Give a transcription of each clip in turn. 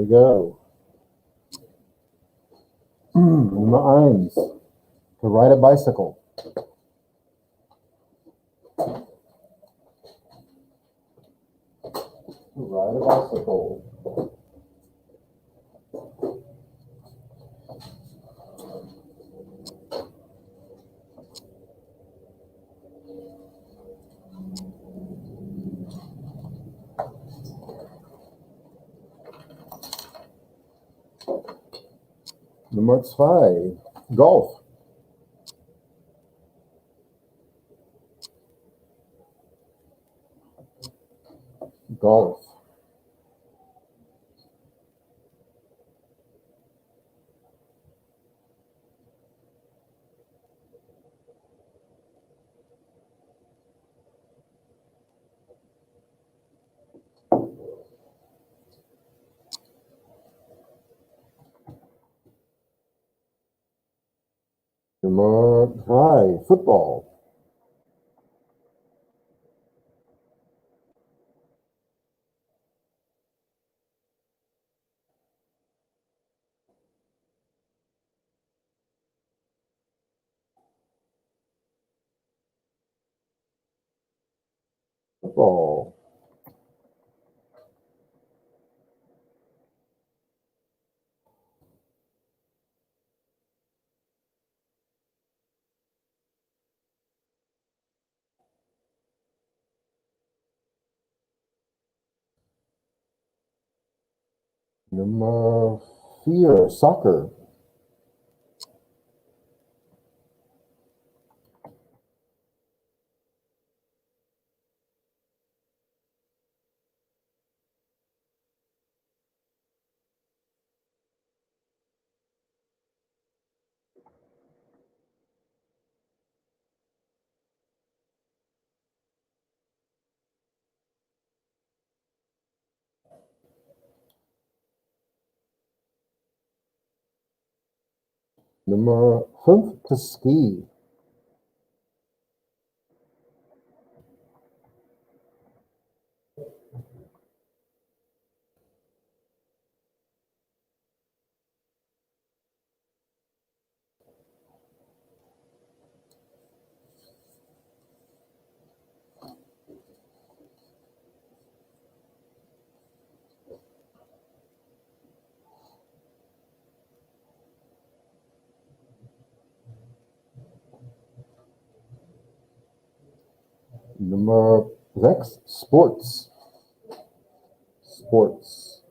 go. Nummer 1. To ride a bicycle. To ride a bicycle. Nummer 2. Golf. Golf. Nummer 3. Football. Football. Nummer 4. Soccer. Nummer 5. To ski. Nummer 6. Sports. Sports.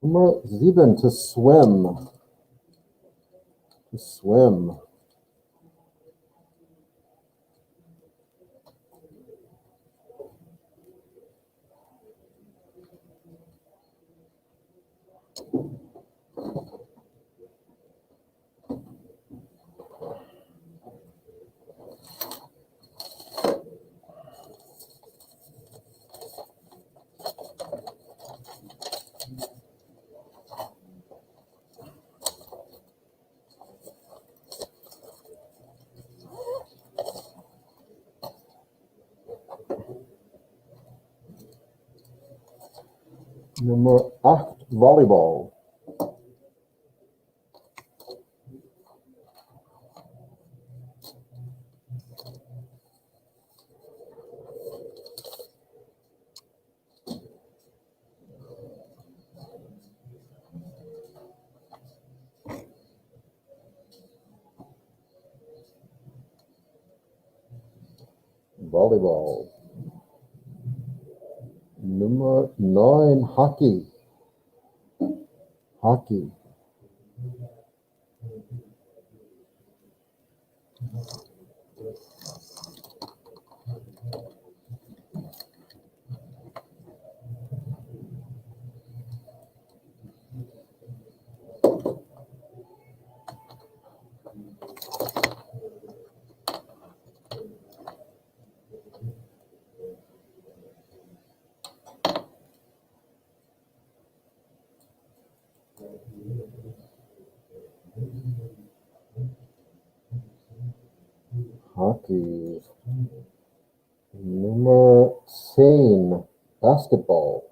Nummer 7. To swim. To swim. Nummer 8. Volleyball. Volleyball. Nummer 9. Hockey. Hockey. Hockey. Nummer 10, basketball.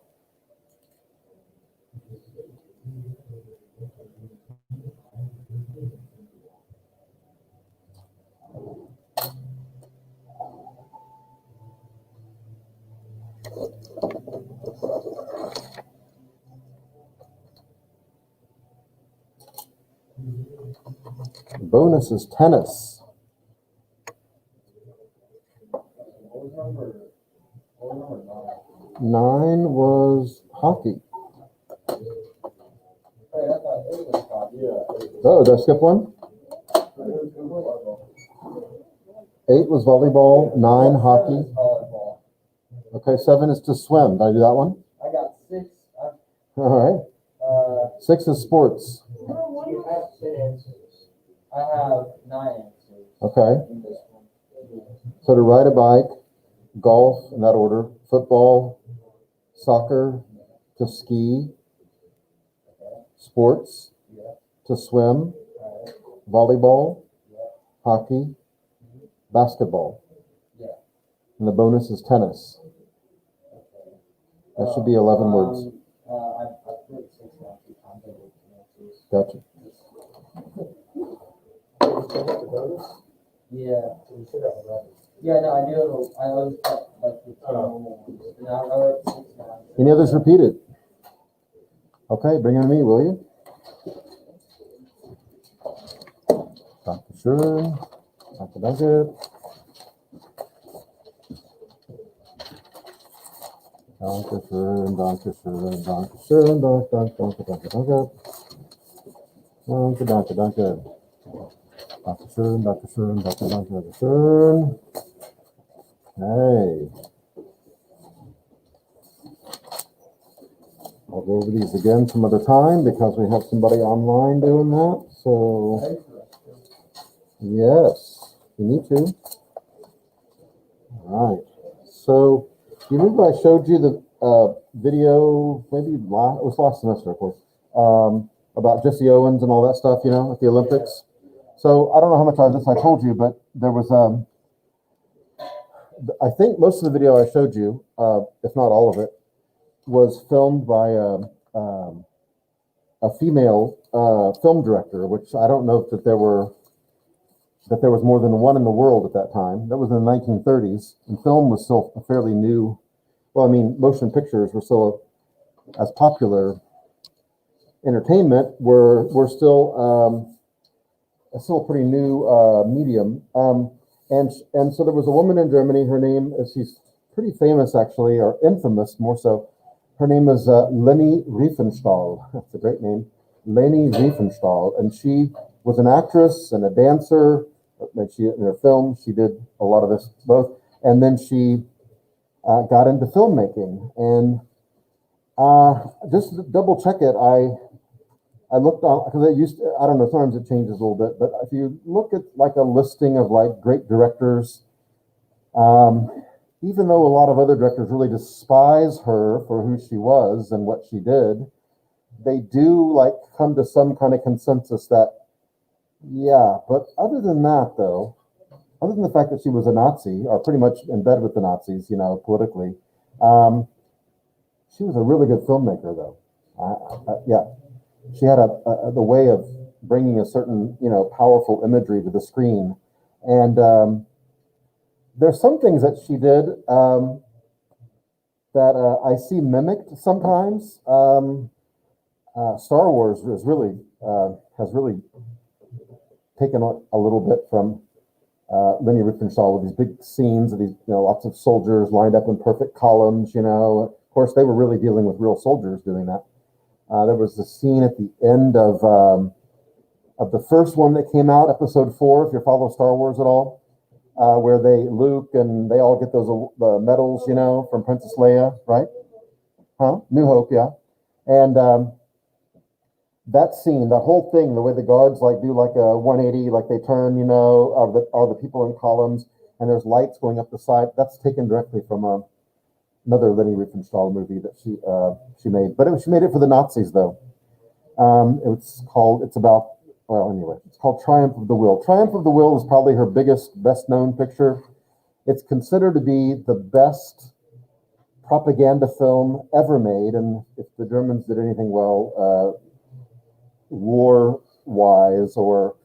Bonus is tennis. Nine was hockey. Oh, did I skip one? 8 was volleyball, 9 hockey. Okay, 7 is to swim. Did I do that one? I got 6. All right. 6 is sports. You have 10 answers. I have 9 answers. Okay. In this one. So to ride a bike, golf in that order, football, soccer, to ski, sports, to swim, volleyball, hockey, basketball. And the bonus is tennis. That should be 11 words. I put 6 down 2 times. I did 2 answers. Gotcha. Yeah. Yeah, no, I do. I always got like the 2 normal ones. And I wrote 6 down. Any others repeated? Okay, bring it to me, will you? Dr. Schön, Dr. Danke. Danke schön, danke schön, danke schön, danke, danke, danke, danke, danke. Danke, danke, danke. Danke schön, danke schön, danke, danke, danke schön. Hey. I'll go over these again some other time because we have somebody online doing that. So, yes, you need to. All right. So, you remember I showed you the video, maybe it was last semester, of course, about Jesse Owens and all that stuff, you know, at the Olympics. So, I don't know how much of this I told you, but there was, I think most of the video I showed you, if not all of it, was filmed by a female film director, which I don't know that there was more than one in the world at that time. That was in the 1930s, and film was still a fairly new. Well, I mean, motion pictures were still as popular. Entertainment were still a pretty new medium. And so there was a woman in Germany. Her name is, she's pretty famous actually, or infamous more so. Her name is Leni Riefenstahl. That's a great name, Leni Riefenstahl, and she was an actress and a dancer. And she, in her film, she did a lot of this both, and then she got into filmmaking. And just to double check it, I looked on, because it used to, I don't know, sometimes it changes a little bit, but if you look at like a listing of like great directors, even though a lot of other directors really despise her for who she was and what she did, they do like come to some kind of consensus that, yeah, but other than that though, other than the fact that she was a Nazi, or pretty much in bed with the Nazis, you know, politically, she was a really good filmmaker though. Yeah, she had the way of bringing a certain, you know, powerful imagery to the screen. And there's some things that she did that I see mimicked sometimes. Star Wars is really has really taken a little bit from Leni Riefenstahl with these big scenes of these, you know, lots of soldiers lined up in perfect columns. You know, of course, they were really dealing with real soldiers doing that. There was the scene at the end of the first one that came out, Episode 4. If you follow Star Wars at all. Where Luke and they all get those medals, you know, from Princess Leia, right? New Hope, yeah. And that scene, the whole thing, the way the guards like do like a 180, like they turn, you know, are the people in columns, and there's lights going up the side. That's taken directly from another Leni Riefenstahl movie that she made, but she made it for the Nazis though. It's about well, anyway, it's called Triumph of the Will. Triumph of the Will is probably her biggest, best known picture. It's considered to be the best propaganda film ever made. And if the Germans did anything well, war-wise or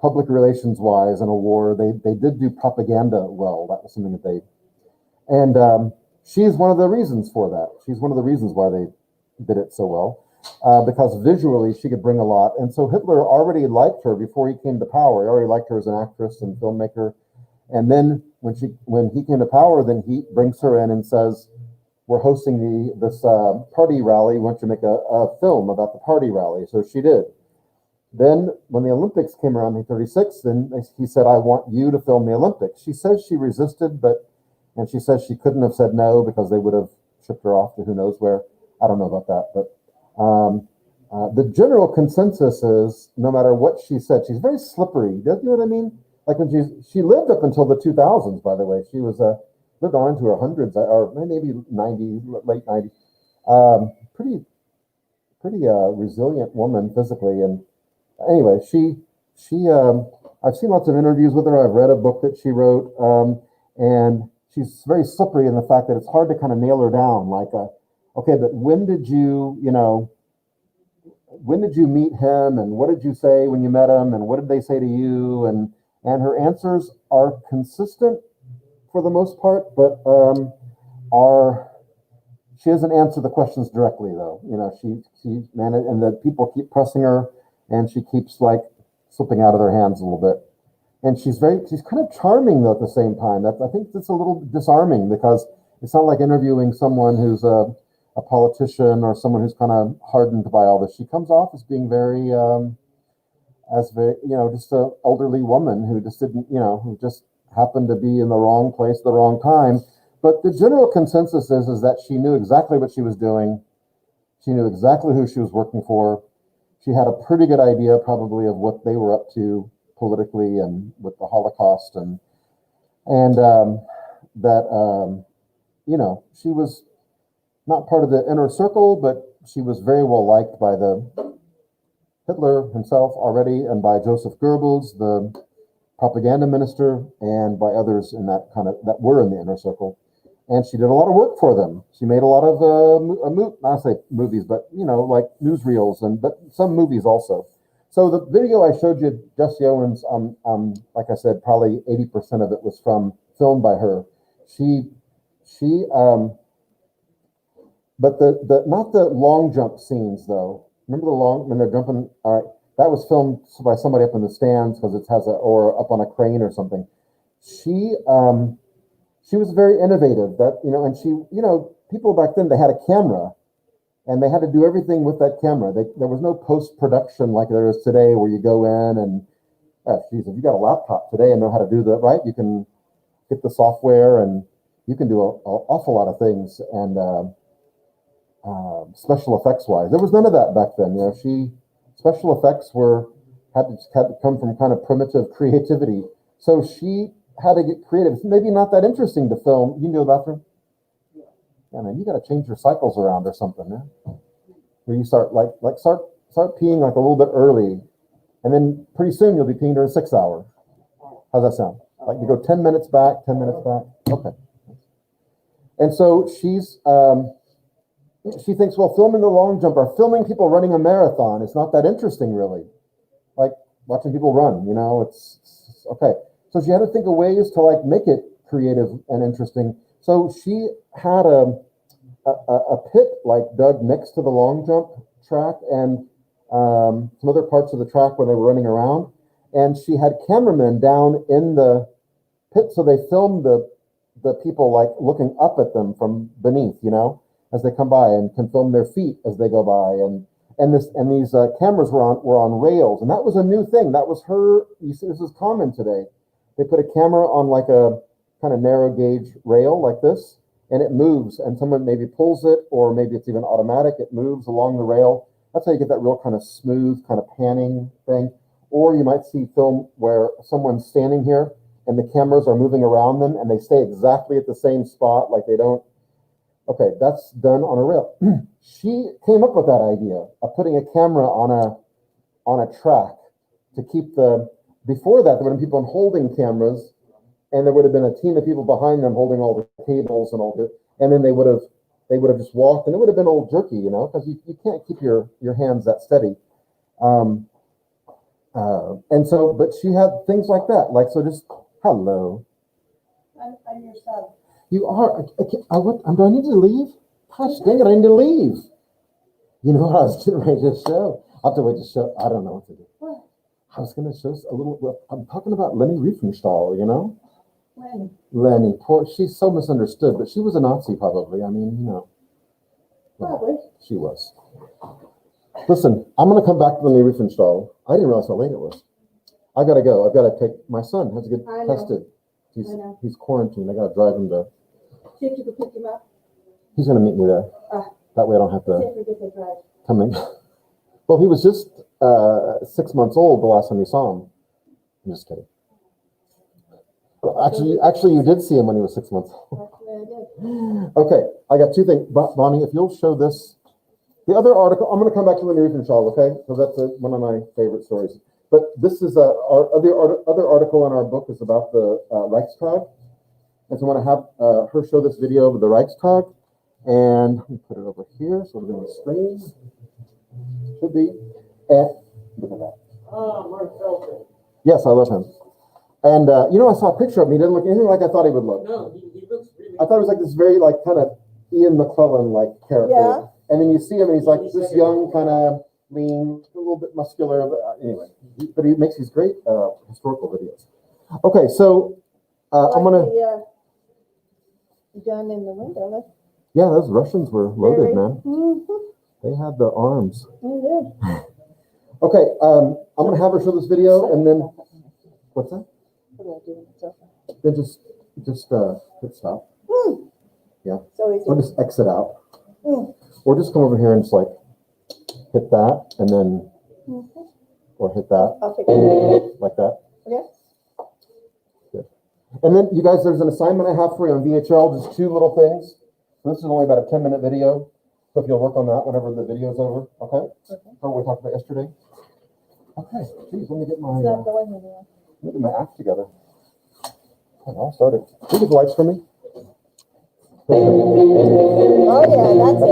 public relations-wise in a war, they did do propaganda well. That was something that they, and she's one of the reasons for that. She's one of the reasons why they did it so well. Because visually she could bring a lot. And so Hitler already liked her before he came to power. He already liked her as an actress and filmmaker. And then when he came to power, then he brings her in and says, we're hosting this party rally. Why don't you make a film about the party rally? So she did. Then when the Olympics came around in 1936, then he said, I want you to film the Olympics. She says she resisted, and she says she couldn't have said no because they would have shipped her off to who knows where. I don't know about that, but the general consensus is no matter what she said, she's very slippery. Do you know what I mean? Like when she lived up until the 2000s, by the way. She was lived on into her hundreds or maybe 90, late 90s. Pretty resilient woman physically. And anyway, I've seen lots of interviews with her. I've read a book that she wrote, and she's very slippery in the fact that it's hard to kind of nail her down. Like, okay, but when did you meet him, and what did you say when you met him, and what did they say to you? And her answers are consistent for the most part, but she doesn't answer the questions directly though. She managed, and the people keep pressing her, and she keeps like slipping out of their hands a little bit. And she's kind of charming though at the same time. I think that's a little disarming because it's not like interviewing someone who's a politician or someone who's kind of hardened by all this. She comes off as being very, just an elderly woman who just didn't, who just happened to be in the wrong place at the wrong time. But the general consensus is that she knew exactly what she was doing. She knew exactly who she was working for. She had a pretty good idea probably of what they were up to politically and with the Holocaust and she was not part of the inner circle, but she was very well liked by the Hitler himself already and by Joseph Goebbels, the propaganda minister, and by others that were in the inner circle. And she did a lot of work for them. She made a lot of not say movies, but like newsreels but some movies also. So the video I showed you, Jesse Owens, like I said, probably 80% of it was filmed by her. But not the long jump scenes though. Remember when they're jumping? All right, that was filmed by somebody up in the stands because it has or up on a crane or something. She was very innovative. And people back then, they had a camera, and they had to do everything with that camera. There was no post production like there is today, where you go in and, if you got a laptop today and know how to do that right, you can get the software and you can do an awful lot of things. And special effects wise, there was none of that back then. Special effects had to come from kind of primitive creativity. So she had to get creative. It's maybe not that interesting to film. You can go to the bathroom. Yeah, man, you got to change your cycles around or something, man. Where you start start peeing like a little bit early, and then pretty soon you'll be peeing during 6 hours. How's that sound? Like you go 10 minutes back, 10 minutes back. Okay. And so she thinks, well, filming the long jump or filming people running a marathon is not that interesting, really. Like watching people run, it's okay. So she had to think of ways to make it creative and interesting. So she had a pit dug next to the long jump track and some other parts of the track where they were running around. And she had cameramen down in the pit, so they filmed the people looking up at them from beneath, as they come by, and can film their feet as they go by. And these cameras were on rails, and that was a new thing. That was her. You see, this is common today. They put a camera on a kind of narrow gauge rail like this, and it moves, and someone maybe pulls it, or maybe it's even automatic. It moves along the rail. That's how you get that real kind of smooth, kind of panning thing. Or you might see film where someone's standing here, and the cameras are moving around them, and they stay exactly at the same spot, like they don't. Okay, that's done on a rail. She came up with that idea of putting a camera on a track to keep the, before that, there would have been people holding cameras, and there would have been a team of people behind them holding all the cables and all the, and then they would have just walked, and it would have been old jerky, you know, because you can't keep your hands that steady. And so, but she had things like that, like, so just, hello. I'm your son. You are, do I need to leave? Gosh dang it, I need to leave. You know what I was getting ready to show? I'll have to wait to show, I don't know what to do. What? I was going to show a little, well, I'm talking about Leni Riefenstahl, you know? When? Leni, poor, she's so misunderstood, but she was a Nazi probably. I mean, you know. Probably. She was. Listen, I'm going to come back to Leni Riefenstahl. I didn't realize how late it was. I got to go. I've got to take, my son has to get tested. He's quarantined. I got to drive him to. See if you can pick him up. He's going to meet me there. That way I don't have to come in. Well, he was just 6 months old the last time you saw him. I'm just kidding. Actually, you did see him when he was 6 months old. Okay, I got two things. Bonnie, if you'll show this. The other article, I'm going to come back to Leni Riefenstahl, okay? Because that's one of my favorite stories. But this is our other article in our book is about the Reichstag. And so I want to have her show this video of the Reichstag. And let me put it over here so it'll be on the screen. Should be. And look at that. Mark Felton. Yes, I love him. And you know, I saw a picture of him. He didn't look anything like I thought he would look. No, he looks really. I thought he was like this very like kind of Ian McClellan like character. Yeah. And then you see him, and he's like this young, kind of lean, a little bit muscular. But anyway, but he makes these great historical videos. Okay, so I'm gonna. Gun in the window. Yeah, those Russians were loaded, man. Mm-hmm. They had the arms. Yeah. Okay, I'm gonna have her show this video, and then what's that? What do I do with the sofa? Then just hit stop. Yeah. So easy. Or just exit out. Or just come over here and just like hit that, and then or hit that. I'll take it. Like that. Okay. Good. And then you guys, there's an assignment I have for you on VHL, just two little things. So this is only about a 10-minute video. So if you'll work on that whenever the video's over, okay? Or we talked about yesterday. Okay, geez, let me get my act together. Okay, I'll start it. Can you get the lights for me? Oh yeah, that's it.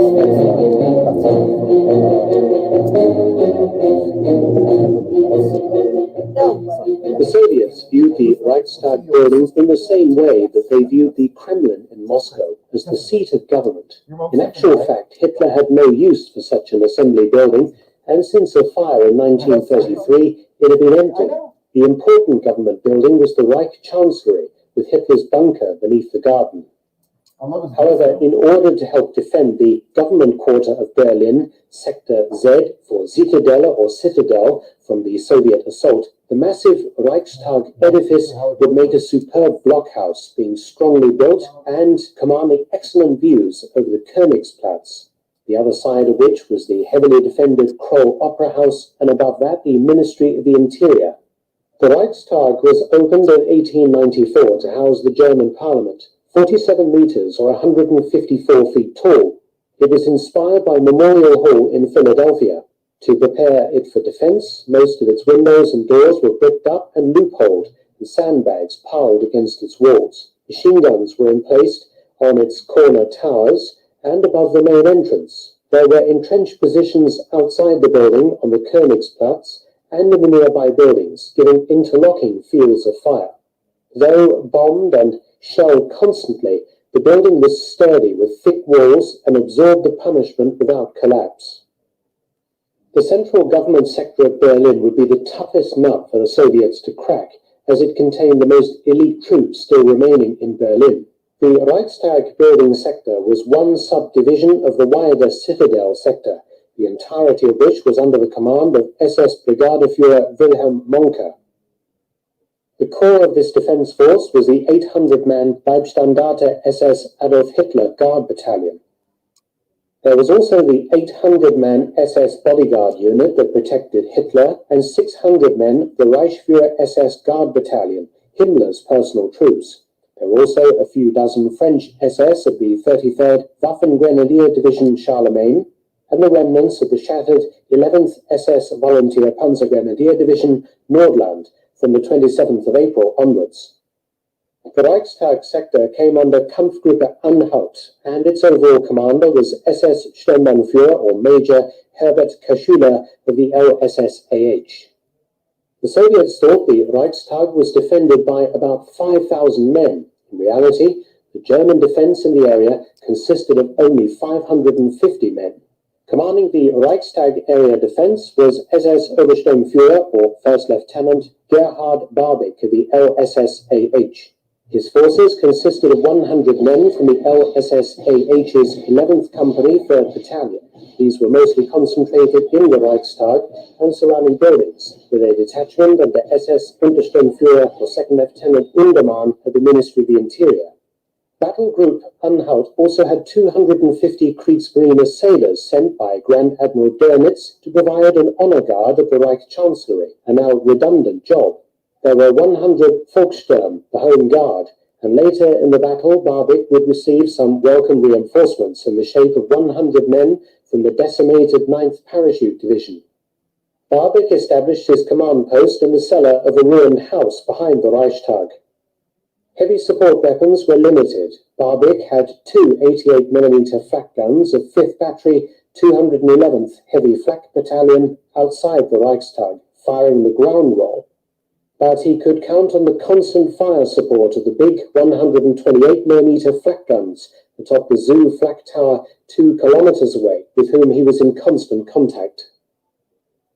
The Soviets viewed the Reichstag building in the same way that they viewed the Kremlin in Moscow as the seat of government. In actual fact, Hitler had no use for such an assembly building, and since a fire in 1933, it had been empty. The important government building was the Reich Chancellery, with Hitler's bunker beneath the garden. However, in order to help defend the government quarter of Berlin, Sector Z for Zitadelle or Citadel, from the Soviet assault, the massive Reichstag edifice would make a superb blockhouse, being strongly built and commanding excellent views over the Königsplatz, the other side of which was the heavily defended Kroll Opera House, and above that the Ministry of the Interior. The Reichstag was opened in 1894 to house the German Parliament, 47 meters or 154 feet tall. It was inspired by Memorial Hall in Philadelphia. To prepare it for defense, most of its windows and doors were bricked up and loopholed, and sandbags piled against its walls. Machine guns were emplaced on its corner towers and above the main entrance. There were entrenched positions outside the building on the Königsplatz and in the nearby buildings, giving interlocking fields of fire. Though bombed and shelled constantly, the building was sturdy with thick walls and absorbed the punishment without collapse. The central government sector of Berlin would be the toughest nut for the Soviets to crack, as it contained the most elite troops still remaining in Berlin. The Reichstag building sector was one subdivision of the wider Citadel sector, the entirety of which was under the command of SS Brigadeführer Wilhelm Mohnke. The core of this defense force was the 800-man Leibstandarte SS Adolf Hitler Guard Battalion. There was also the 800-man SS Bodyguard unit that protected Hitler, and 600 men, the Reichsführer SS Guard Battalion, Himmler's personal troops. There were also a few dozen French SS of the 33rd Waffen-Grenadier Division Charlemagne, and the remnants of the shattered 11th SS Volunteer Panzergrenadier Division Nordland from the 27th of April onwards. The Reichstag sector came under Kampfgruppe Anhalt, and its overall commander was SS Sturmbannführer or Major Herbert Kaschula of the LSSAH. The Soviets thought the Reichstag was defended by about 5,000 men. In reality, the German defense in the area consisted of only 550 men. Commanding the Reichstag area defense was SS Obersturmführer or First Lieutenant Gerhard Barbik of the LSSAH. His forces consisted of 100 men from the LSSAH's 11th Company 3rd Battalion. These were mostly concentrated in the Reichstag and surrounding buildings, with a detachment under SS Untersturmführer or 2nd Lieutenant Undermann of the Ministry of the Interior. Battle Group Anhalt also had 250 Kriegsmarine sailors sent by Grand Admiral Dönitz to provide an honor guard of the Reich Chancellery, a now redundant job. There were 100 Volkssturm, the Home Guard, and later in the battle, Barbik would receive some welcome reinforcements in the shape of 100 men from the decimated 9th Parachute Division. Barbik established his command post in the cellar of a ruined house behind the Reichstag. Heavy support weapons were limited. Barbik had two 88mm flak guns of 5th Battery, 211th Heavy Flak Battalion outside the Reichstag, firing the ground roll. But he could count on the constant fire support of the big 128mm flak guns atop the Zoo flak tower 2 kilometers away, with whom he was in constant contact.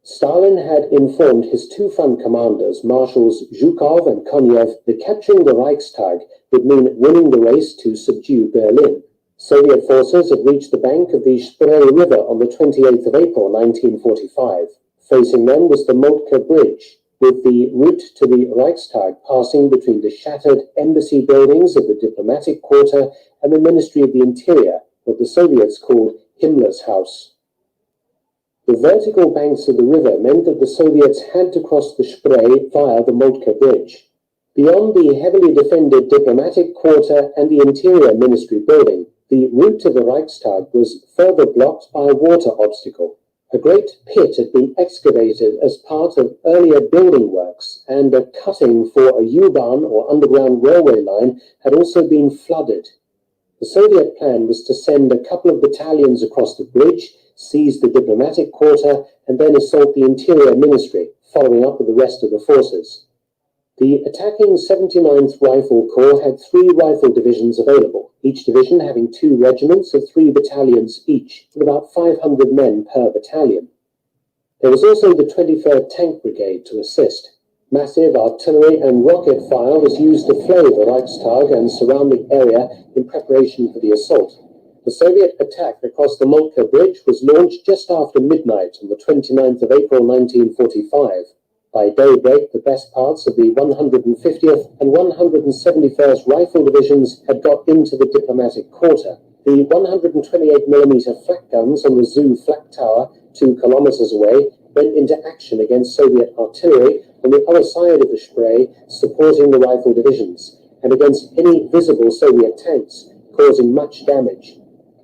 Stalin had informed his two front commanders, Marshals Zhukov and Konev, that capturing the Reichstag would mean winning the race to subdue Berlin. Soviet forces had reached the bank of the Spree River on the 28th of April 1945. Facing them was the Moltke Bridge, with the route to the Reichstag passing between the shattered embassy buildings of the diplomatic quarter and the Ministry of the Interior, what the Soviets called Himmler's house. The vertical banks of the river meant that the Soviets had to cross the Spree via the Moltke Bridge. Beyond the heavily defended diplomatic quarter and the Interior Ministry building, the route to the Reichstag was further blocked by a water obstacle. A great pit had been excavated as part of earlier building works, and a cutting for a U-Bahn or underground railway line had also been flooded. The Soviet plan was to send a couple of battalions across the bridge, seize the diplomatic quarter, and then assault the Interior Ministry, following up with the rest of the forces. The attacking 79th Rifle Corps had 3 rifle divisions available, each division having 2 regiments of 3 battalions each, with about 500 men per battalion. There was also the 23rd Tank Brigade to assist. Massive artillery and rocket fire was used to flay the Reichstag and surrounding area in preparation for the assault. The Soviet attack across the Moltke Bridge was launched just after midnight on the 29th of April 1945. By daybreak, the best parts of the 150th and 171st Rifle Divisions had got into the diplomatic quarter. The 128mm flak guns on the Zoo flak tower, 2 kilometers away, went into action against Soviet artillery on the other side of the Spree, supporting the Rifle Divisions, and against any visible Soviet tanks, causing much damage.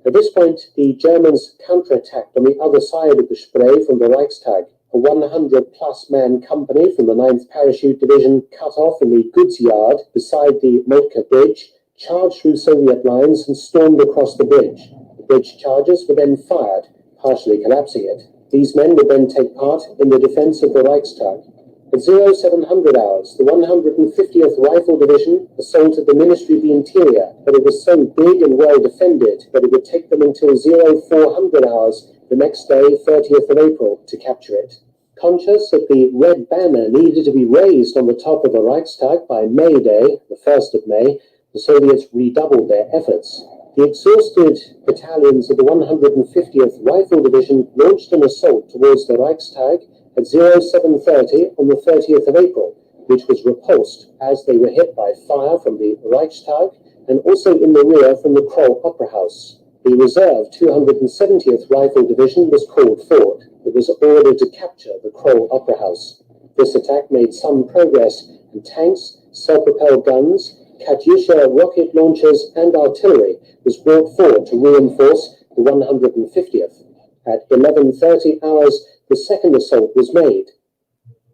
At this point, the Germans counterattacked on the other side of the Spree from the Reichstag. A 100-plus man company from the 9th Parachute Division, cut off in the goods yard beside the Moltke Bridge, charged through Soviet lines and stormed across the bridge. The bridge charges were then fired, partially collapsing it. These men would then take part in the defense of the Reichstag. At 0700 hours, the 150th Rifle Division assaulted the Ministry of the Interior, but it was so big and well defended that it would take them until 0400 hours the next day, 30th of April, to capture it. Conscious that the red banner needed to be raised on the top of the Reichstag by May Day, the 1st of May, the Soviets redoubled their efforts. The exhausted battalions of the 150th Rifle Division launched an assault towards the Reichstag at 0730 on the 30th of April, which was repulsed as they were hit by fire from the Reichstag and also in the rear from the Kroll Opera House. The reserve 270th Rifle Division was called forward. It was ordered to capture the Kroll Opera House. This attack made some progress, and tanks, self-propelled guns, Katyusha rocket launchers, and artillery was brought forward to reinforce the 150th. At 11:30 hours, the second assault was made.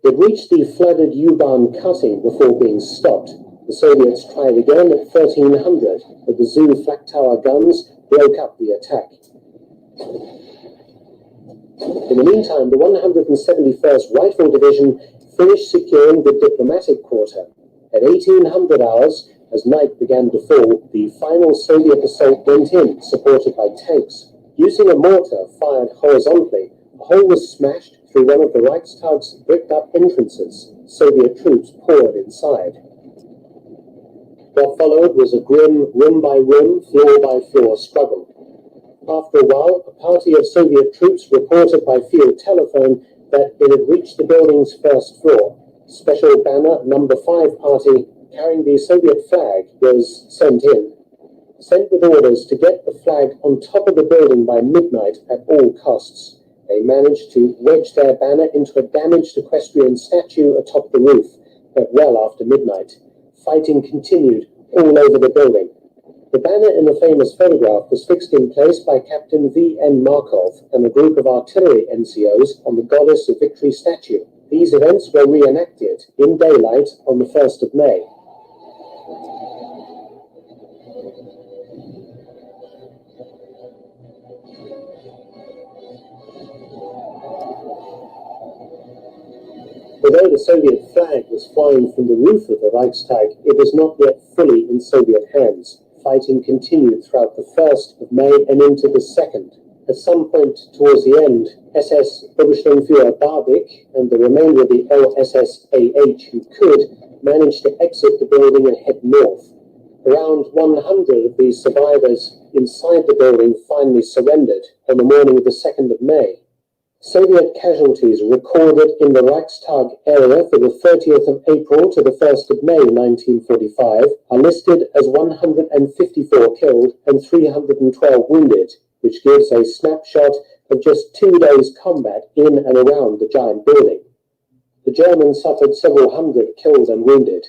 It reached the flooded U-Bahn cutting before being stopped. The Soviets tried again at 1300, but the Zoo flak tower guns broke up the attack. In the meantime, the 171st Rifle Division finished securing the diplomatic quarter. At 1800 hours, as night began to fall, the final Soviet assault went in, supported by tanks. Using a mortar fired horizontally, a hole was smashed through one of the Reichstag's bricked-up entrances. Soviet troops poured inside. What followed was a grim, room-by-room, floor-by-floor struggle. After a while, a party of Soviet troops reported by field telephone that it had reached the building's first floor. Special banner number 5 party carrying the Soviet flag was sent with orders to get the flag on top of the building by midnight at all costs. They managed to wedge their banner into a damaged equestrian statue atop the roof, but well after midnight. Fighting continued all over the building. The banner in the famous photograph was fixed in place by Captain V.N. Markov and a group of artillery NCOs on the Goddess of Victory statue. These events were reenacted in daylight on the 1st of May. Although the Soviet flag was flying from the roof of the Reichstag, it was not yet fully in Soviet hands. Fighting continued throughout the 1st of May and into the 2nd. At some point towards the end, SS Obersturmführer Barbik and the remainder of the LSSAH who could managed to exit the building and head north. Around 100 of these survivors inside the building finally surrendered on the morning of the 2nd of May. Soviet casualties recorded in the Reichstag area for the 30th of April to the 1st of May 1945 are listed as 154 killed and 312 wounded, which gives a snapshot of just 2 days' combat in and around the giant building. The Germans suffered several hundred killed and wounded.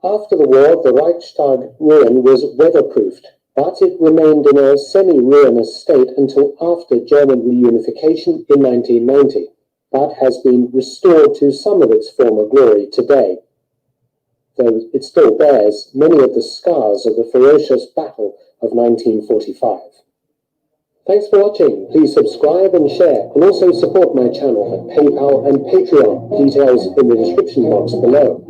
After the war, the Reichstag ruin was weatherproofed, but it remained in a semi-ruinous state until after German reunification in 1990, but has been restored to some of its former glory today, though it still bears many of the scars of the ferocious battle of 1945. Thanks for watching. Please subscribe and share, and also support my channel at PayPal and Patreon. Details in the description box below.